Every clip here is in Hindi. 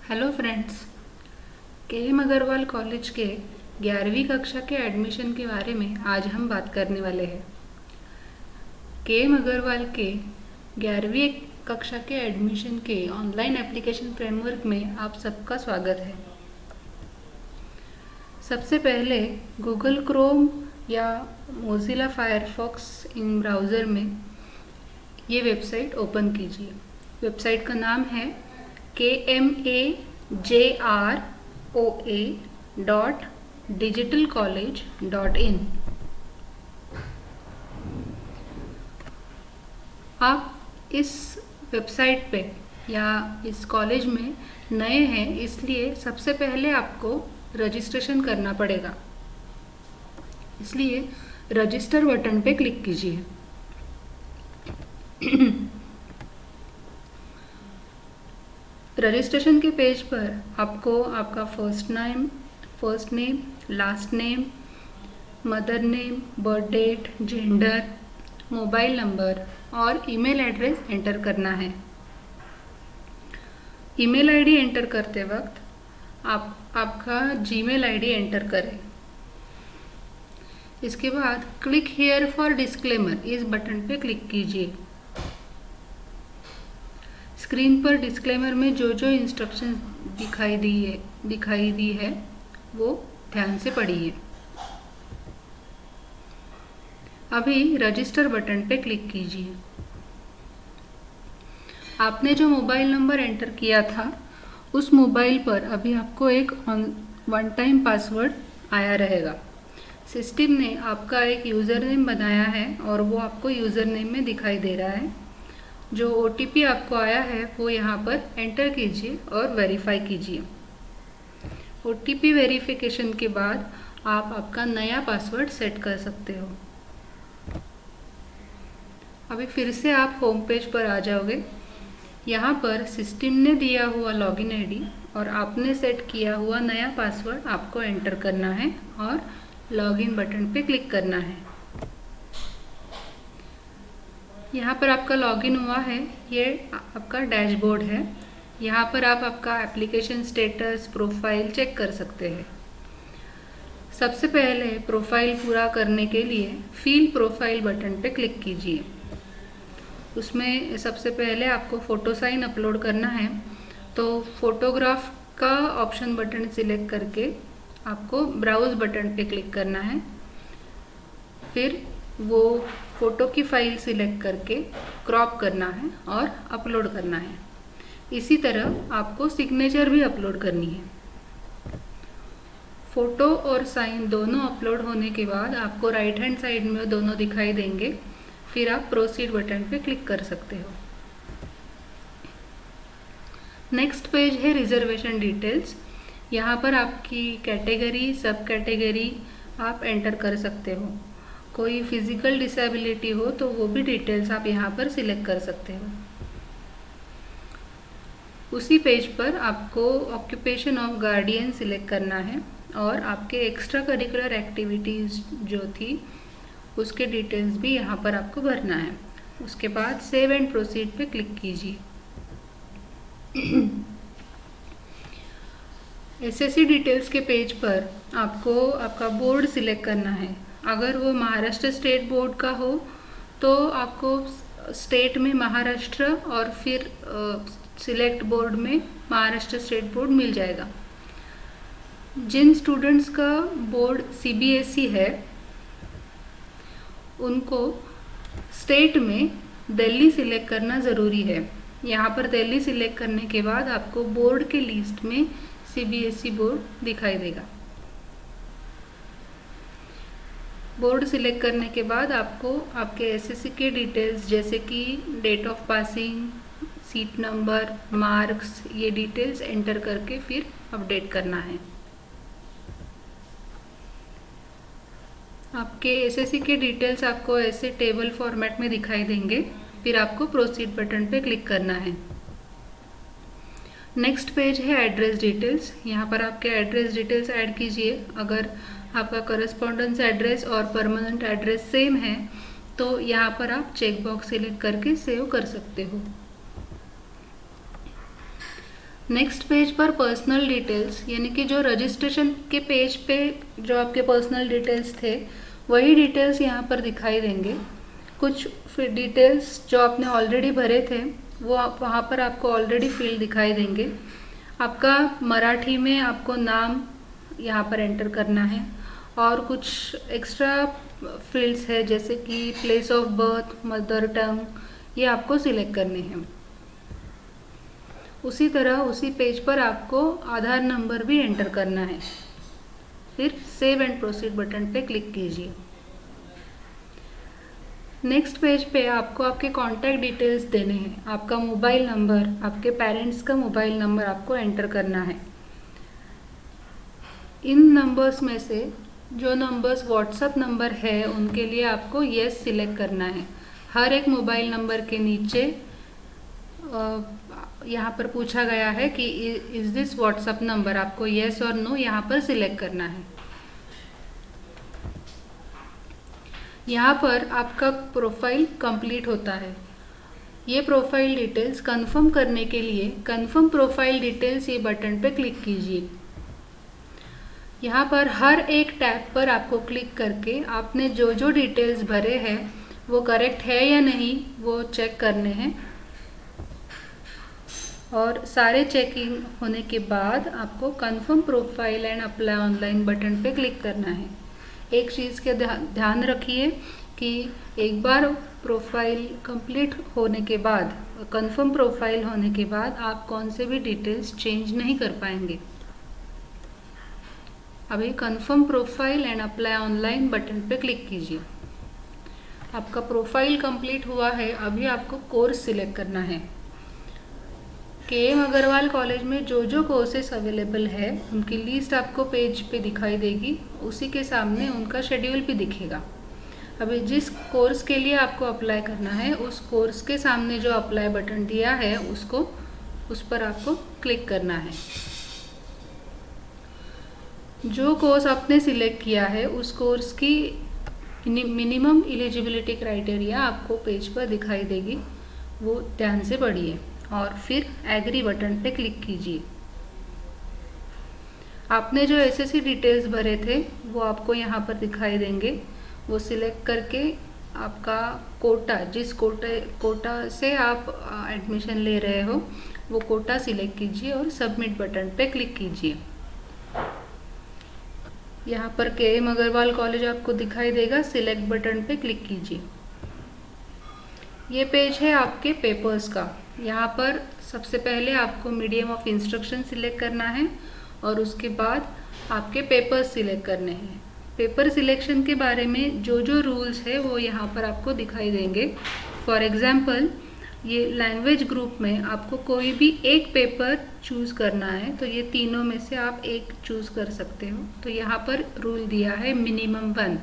Hello friends. KM. Agarwal college के 11वीं कक्षा के एडमिशन के बारे में आज हम बात करने वाले हैं। के.एम. अग्रवाल के 11वीं कक्षा के एडमिशन के ऑनलाइन एप्लीकेशन फ्रेमवर्क में आप सबका स्वागत है। सबसे पहले गूगल क्रोम या मोज़िला फायरफॉक्स इन ब्राउज़र में ये वेबसाइट ओपन कीजिए। वेबसाइट का नाम है kmajarroa.digitalcollege.in। आप इस वेबसाइट पे या इस कॉलेज में नए हैं, इसलिए सबसे पहले आपको रजिस्ट्रेशन करना पड़ेगा। इसलिए रजिस्टर बटन पे क्लिक कीजिए। रजिस्ट्रेशन के पेज पर आपको आपका first name, last name, mother name, birth date, gender, mobile number और ईमेल एड्रेस एंटर करना है। ईमेल आईडी एंटर करते वक्त आप आपका जीमेल आईडी एंटर करें। इसके बाद क्लिक हियर फॉर डिस्क्लेमर इस बटन पे क्लिक कीजिए। स्क्रीन पर डिस्क्लेमर में जो जो इंस्ट्रक्शंस दिखाई दी है वो ध्यान से पढ़िए। अभी रजिस्टर बटन पे क्लिक कीजिए। आपने जो मोबाइल नंबर एंटर किया था उस मोबाइल पर अभी आपको एक वन टाइम पासवर्ड आया रहेगा। सिस्टम ने आपका एक यूज़र नेम बनाया है और वो आपको यूज़र नेम में दिखाई दे रहा है। जो OTP आपको आया है वो यहाँ पर एंटर कीजिए और वेरीफाई कीजिए। OTP वेरिफिकेशन के बाद आप आपका नया पासवर्ड सेट कर सकते हो। अभी फिर से आप होम पेज पर आ जाओगे। यहाँ पर सिस्टम ने दिया हुआ लॉगिन आईडी और आपने सेट किया हुआ नया पासवर्ड आपको एंटर करना है और लॉगिन बटन पे क्लिक करना है। यहाँ पर आपका लॉगिन हुआ है, ये आपका डैशबोर्ड है। यहाँ पर आप आपका एप्लीकेशन स्टेटस, प्रोफाइल चेक कर सकते हैं। सबसे पहले प्रोफाइल पूरा करने के लिए फिल प्रोफाइल बटन पे क्लिक कीजिए। उसमें सबसे पहले आपको फ़ोटो साइन अपलोड करना है, तो फोटोग्राफ का ऑप्शन बटन सिलेक्ट करके आपको ब्राउज़ बटन पे क्लिक करना है। फिर वो फ़ोटो की फाइल सिलेक्ट करके क्रॉप करना है और अपलोड करना है। इसी तरह आपको सिग्नेचर भी अपलोड करनी है। फ़ोटो और साइन दोनों अपलोड होने के बाद आपको राइट हैंड साइड में दोनों दिखाई देंगे। फिर आप प्रोसीड बटन पे क्लिक कर सकते हो। नेक्स्ट पेज है रिजर्वेशन डिटेल्स। यहाँ पर आपकी कैटेगरी, सब कैटेगरी आप एंटर कर सकते हो। कोई फिजिकल डिसेबिलिटी हो तो वो भी डिटेल्स आप यहाँ पर सिलेक्ट कर सकते हो। उसी पेज पर आपको ऑक्यूपेशन ऑफ गार्डियन सिलेक्ट करना है और आपके एक्स्ट्रा करिकुलर एक्टिविटीज़ जो थी उसके डिटेल्स भी यहाँ पर आपको भरना है। उसके बाद सेव एंड प्रोसीड पे क्लिक कीजिए। SSC डिटेल्स के पेज पर आपको आपका बोर्ड सिलेक्ट करना है। अगर वो महाराष्ट्र स्टेट बोर्ड का हो तो आपको स्टेट में महाराष्ट्र और फिर सिलेक्ट बोर्ड में महाराष्ट्र स्टेट बोर्ड मिल जाएगा। जिन स्टूडेंट्स का बोर्ड CBSE है उनको स्टेट में दिल्ली सिलेक्ट करना ज़रूरी है। यहाँ पर दिल्ली सिलेक्ट करने के बाद आपको बोर्ड के लिस्ट में CBSE बोर्ड दिखाई देगा। बोर्ड सिलेक्ट करने के बाद आपको आपके SSC के डिटेल्स जैसे कि date of passing, seat number, marks, ये डिटेल्स एंटर करके फिर अपडेट करना है। आपके SSC के डिटेल्स आपको ऐसे टेबल फॉर्मेट में दिखाई देंगे। फिर आपको प्रोसीड बटन पे क्लिक करना है। नेक्स्ट पेज है एड्रेस डिटेल्स। यहाँ पर आपके एड्रेस डिटेल्स ऐड कीजिए। अगर आपका करस्पॉन्डेंस एड्रेस और परमानेंट एड्रेस सेम है तो यहाँ पर आप चेक बॉक्स सिलेक्ट करके सेव कर सकते हो। नेक्स्ट पेज पर पर्सनल डिटेल्स, यानी कि जो रजिस्ट्रेशन के पेज पे जो आपके पर्सनल डिटेल्स थे वही डिटेल्स यहाँ पर दिखाई देंगे। कुछ फिर डिटेल्स जो आपने ऑलरेडी भरे थे वो वहाँ पर आपको ऑलरेडी फील्ड दिखाई देंगे। आपका मराठी में आपको नाम यहाँ पर एंटर करना है और कुछ एक्स्ट्रा फील्ड्स है जैसे कि place of birth, mother tongue, ये आपको सिलेक्ट करने हैं। उसी तरह उसी पेज पर आपको आधार नंबर भी एंटर करना है। फिर सेव एंड प्रोसीड बटन पे क्लिक कीजिए। नेक्स्ट पेज पे आपको आपके कॉन्टैक्ट डिटेल्स देने हैं। आपका मोबाइल नंबर, आपके पेरेंट्स का मोबाइल नंबर आपको एंटर करना है। इन नंबर्स में से जो नंबर्स व्हाट्सएप नंबर है उनके लिए आपको येस सिलेक्ट करना है। हर एक मोबाइल नंबर के नीचे यहाँ पर पूछा गया है कि इज दिस व्हाट्सएप नंबर, आपको येस और नो यहाँ पर सिलेक्ट करना है। यहाँ पर आपका प्रोफाइल कंप्लीट होता है। ये प्रोफाइल डिटेल्स कंफर्म करने के लिए कंफर्म प्रोफाइल डिटेल्स ये बटन पे क्लिक कीजिए। यहाँ पर हर एक टैब पर आपको क्लिक करके आपने जो जो डिटेल्स भरे हैं वो करेक्ट है या नहीं वो चेक करने हैं और सारे चेकिंग होने के बाद आपको confirm profile and apply online button पे क्लिक करना है। एक चीज़ के ध्यान रखिए कि एक बार प्रोफाइल कंप्लीट होने के बाद, कंफर्म प्रोफाइल होने के बाद आप कौन से भी डिटेल्स चेंज नहीं कर पाएंगे। अभी confirm profile and apply online button पे क्लिक कीजिए। आपका प्रोफाइल कंप्लीट हुआ है। अभी आपको कोर्स सिलेक्ट करना है। KM अग्रवाल कॉलेज में जो जो कोर्सेस अवेलेबल है उनकी लिस्ट आपको पेज पे दिखाई देगी। उसी के सामने उनका शेड्यूल भी दिखेगा। अभी जिस कोर्स के लिए आपको अप्लाई करना है उस कोर्स के सामने जो अप्लाई बटन दिया है उस पर आपको क्लिक करना है। जो कोर्स आपने सिलेक्ट किया है उस कोर्स की मिनिमम एलिजिबिलिटी क्राइटेरिया आपको पेज पर दिखाई देगी, वो ध्यान से पढ़िए और फिर एग्री बटन पे क्लिक कीजिए। आपने जो SSC डिटेल्स भरे थे वो आपको यहाँ पर दिखाई देंगे। वो सिलेक्ट करके आपका कोटा, जिस कोटा से आप एडमिशन ले रहे हो वो कोटा सिलेक्ट कीजिए और सबमिट बटन पे क्लिक कीजिए। यहाँ पर KM अग्रवाल कॉलेज आपको दिखाई देगा। सिलेक्ट बटन पे क्लिक कीजिए। ये पेज है आपके पेपर्स का। यहाँ पर सबसे पहले आपको मीडियम ऑफ इंस्ट्रक्शन सिलेक्ट करना है और उसके बाद आपके पेपर्स सिलेक्ट करने हैं। पेपर सिलेक्शन के बारे में जो जो रूल्स है वो यहाँ पर आपको दिखाई देंगे। फॉर एग्जांपल ये लैंग्वेज ग्रुप में आपको कोई भी एक पेपर चूज़ करना है तो ये तीनों में से आप एक चूज़ कर सकते हो। तो यहाँ पर रूल दिया है मिनिमम 1,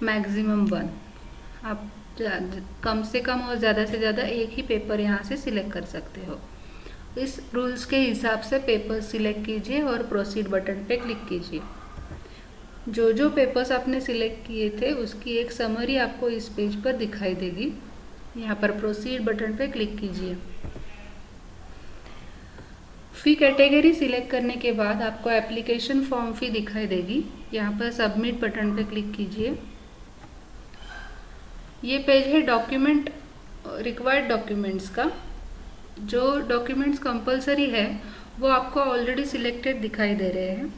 मैक्सिमम 1। आप कम से कम और ज़्यादा से ज़्यादा एक ही पेपर यहाँ से सिलेक्ट कर सकते हो। इस रूल्स के हिसाब से पेपर सिलेक्ट कीजिए और प्रोसीड बटन पे क्लिक कीजिए। जो जो पेपर्स आपने सिलेक्ट किए थे उसकी एक समरी आपको इस पेज पर दिखाई देगी। यहाँ पर प्रोसीड बटन पे क्लिक कीजिए। फी कैटेगरी सिलेक्ट करने के बाद आपको एप्लीकेशन फॉर्म फी दिखाई देगी। यहाँ पर सबमिट बटन पे क्लिक कीजिए। ये पेज है डॉक्यूमेंट, रिक्वायर्ड डॉक्यूमेंट्स का। जो डॉक्यूमेंट्स कंपलसरी है वो आपको ऑलरेडी सिलेक्टेड दिखाई दे रहे हैं।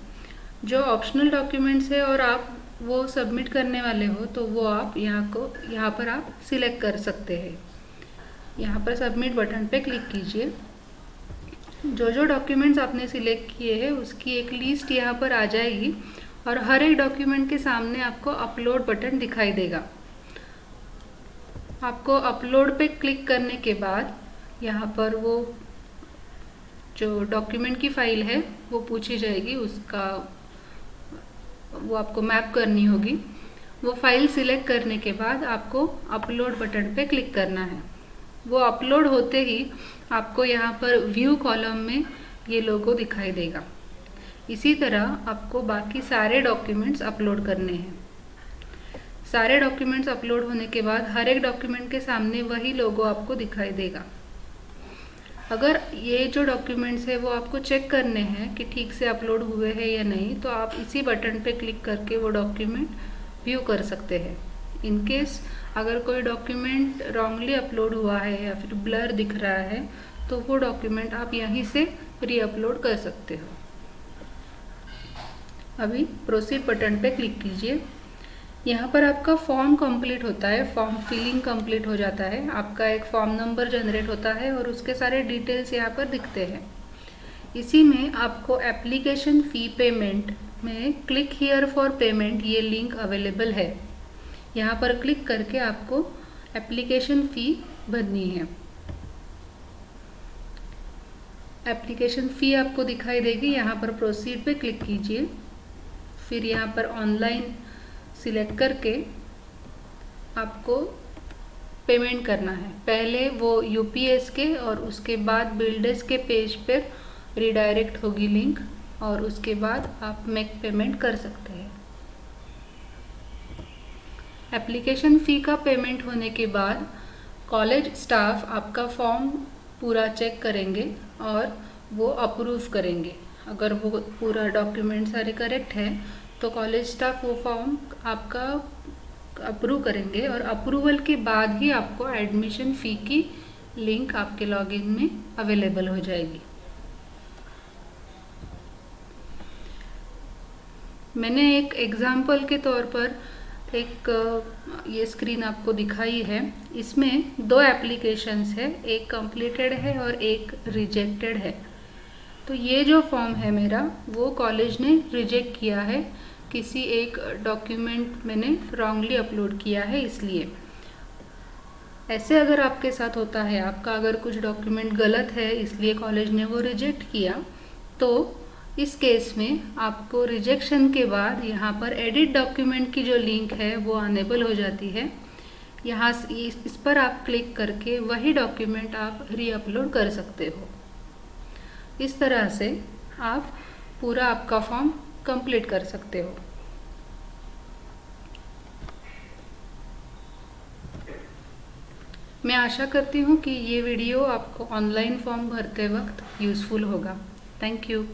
जो ऑप्शनल डॉक्यूमेंट्स है और आप वो सबमिट करने वाले हो तो वो आप यहाँ पर आप सिलेक्ट कर सकते हैं। यहाँ पर सबमिट बटन पे क्लिक कीजिए। जो जो डॉक्यूमेंट्स आपने सिलेक्ट किए हैं उसकी एक लिस्ट यहाँ पर आ जाएगी और हर एक डॉक्यूमेंट के सामने आपको अपलोड बटन दिखाई देगा। आपको अपलोड पे क्लिक करने के बाद यहाँ पर वो जो डॉक्यूमेंट की फाइल है वो पूछी जाएगी, वो आपको मैप करनी होगी। वो फाइल सिलेक्ट करने के बाद आपको अपलोड बटन पे क्लिक करना है। वो अपलोड होते ही आपको यहाँ पर व्यू कॉलम में ये लोगो दिखाई देगा। इसी तरह आपको बाकी सारे डॉक्यूमेंट्स अपलोड करने हैं। सारे डॉक्यूमेंट्स अपलोड होने के बाद हर एक डॉक्यूमेंट के सामने वही लोगो आपको दिखाई देगा। अगर ये जो डॉक्यूमेंट्स है वो आपको चेक करने हैं कि ठीक से अपलोड हुए हैं या नहीं, तो आप इसी बटन पे क्लिक करके वो डॉक्यूमेंट व्यू कर सकते हैं। इन केस अगर कोई डॉक्यूमेंट रॉन्गली अपलोड हुआ है या फिर ब्लर दिख रहा है, तो वो डॉक्यूमेंट आप यहीं से री अपलोड कर सकते हो। अभी प्रोसीड बटन पे क्लिक कीजिए। यहाँ पर आपका फॉर्म कंप्लीट होता है, फॉर्म फिलिंग कंप्लीट हो जाता है, आपका एक फॉर्म नंबर जनरेट होता है और उसके सारे डिटेल्स यहाँ पर दिखते हैं। इसी में आपको एप्लीकेशन फ़ी पेमेंट में क्लिक हियर फॉर पेमेंट ये लिंक अवेलेबल है। यहाँ पर क्लिक करके आपको एप्लीकेशन फ़ी भरनी है। एप्लीकेशन फ़ी आपको दिखाई देगी, यहाँ पर प्रोसीड पे क्लिक कीजिए। फिर यहाँ पर ऑनलाइन सिलेक्ट करके आपको पेमेंट करना है। पहले वो यूपीएस के और उसके बाद बिल्डर्स के पेज पर रिडायरेक्ट होगी लिंक, और उसके बाद आप मेक पेमेंट कर सकते हैं। एप्लीकेशन फ़ी का पेमेंट होने के बाद कॉलेज स्टाफ आपका फॉर्म पूरा चेक करेंगे और वो अप्रूव करेंगे। अगर वो पूरा डॉक्यूमेंट सारे करेक्ट है तो कॉलेज स्टाफ वो फॉर्म आपका अप्रूव करेंगे, और अप्रूवल के बाद ही आपको एडमिशन फ़ी की लिंक आपके लॉगिन में अवेलेबल हो जाएगी। मैंने एक एग्जाम्पल के तौर पर एक ये स्क्रीन आपको दिखाई है। इसमें दो एप्लीकेशंस है, एक कंप्लीटेड है और एक रिजेक्टेड है। तो ये जो फॉर्म है मेरा, वो कॉलेज ने रिजेक्ट किया है, किसी एक डॉक्यूमेंट मैंने रॉन्गली अपलोड किया है इसलिए। ऐसे अगर आपके साथ होता है, आपका अगर कुछ डॉक्यूमेंट गलत है इसलिए कॉलेज ने वो रिजेक्ट किया, तो इस केस में आपको रिजेक्शन के बाद यहाँ पर एडिट डॉक्यूमेंट की जो लिंक है वो अनेबल हो जाती है। यहाँ इस पर आप क्लिक करके वही डॉक्यूमेंट आप री अपलोड कर सकते हो। इस तरह से आप पूरा आपका फॉर्म कंप्लीट कर सकते हो। मैं आशा करती हूँ कि ये वीडियो आपको ऑनलाइन फॉर्म भरते वक्त यूज़फुल होगा। Thank you.